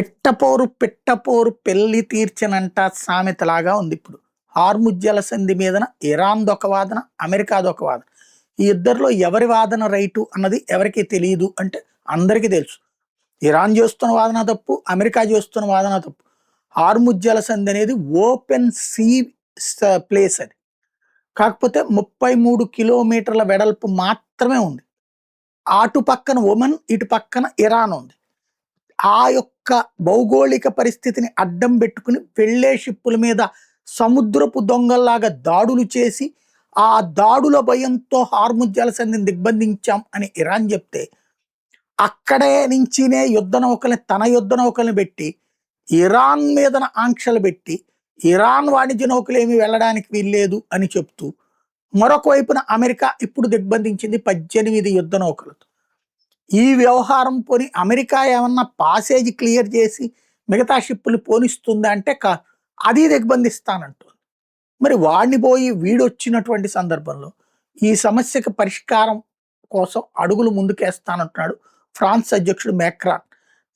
పిట్టపోరు పిట్టపోరు పెళ్లి తీర్చనంట సామెతలాగా ఉంది ఇప్పుడు. హార్ముజ్ జలసంధి మీదన ఇరాన్‌దొక వాదన, అమెరికాదొక వాదన. ఈ ఇద్దరిలో ఎవరి వాదన రైటు అన్నది ఎవరికీ తెలీదు అంటే అందరికీ తెలుసు. ఇరాన్ చేస్తున్న వాదన తప్పు, అమెరికా చేస్తున్న వాదన తప్పు. హార్ముజ్ జలసంధి అనేది ఓపెన్ సీ ప్లేస్ అది. కాకపోతే 33 కిలోమీటర్ల వెడల్పు మాత్రమే ఉంది. అటు పక్కన ఒమన్, ఇటు పక్కన ఇరాన్ ఉంది. ఆ యొక్క భౌగోళిక పరిస్థితిని అడ్డం పెట్టుకుని వెళ్ళే షిప్పుల మీద సముద్రపు దొంగల్లాగా దాడులు చేసి, ఆ దాడుల భయంతో హార్ముజ్ జలసంధిని దిగ్బంధించాం అని ఇరాన్ చెప్తే, అక్కడే నుంచినే యుద్ధ నౌకల్ని తన యుద్ధ నౌకల్ని పెట్టి ఇరాన్ మీదన ఆంక్షలు పెట్టి, ఇరాన్ వాణిజ్య నౌకలు ఏమి వెళ్ళడానికి వీల్లేదు అని చెప్తూ, మరొక వైపున అమెరికా ఇప్పుడు దిగ్బంధించింది 18 యుద్ధ నౌకలతో. ఈ వ్యవహారం పోని అమెరికా ఏమన్నా పాసేజ్ క్లియర్ చేసి మిగతా షిప్పులు పోనిస్తుందా అంటే అది దిగ్బంధిస్తానంటుంది. మరి వాడిని పోయి వీడొచ్చినటువంటి సందర్భంలో ఈ సమస్యకు పరిష్కారం కోసం అడుగులు ముందుకేస్తానంటున్నాడు ఫ్రాన్స్ అధ్యక్షుడు మ్యాక్రాన్.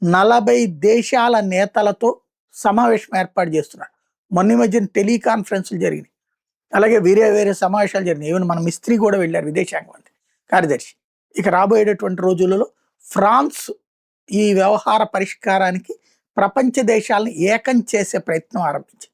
40 దేశాల నేతలతో సమావేశం ఏర్పాటు చేస్తున్నాడు. మొన్న మధ్యన టెలికాన్ఫరెన్స్లు జరిగినాయి, అలాగే వేరే వేరే సమావేశాలు జరిగినాయి. ఈవెన్ మన మిస్త్రీ కూడా వెళ్ళారు, విదేశాంగ మంత్రి కార్యదర్శి. ఇక రాబోయేటటువంటి రోజులలో ఫ్రాన్స్ ఈ వ్యవహార పరిష్కారానికి ప్రపంచ దేశాలను ఏకం చేసే ప్రయత్నం ఆరంభించింది.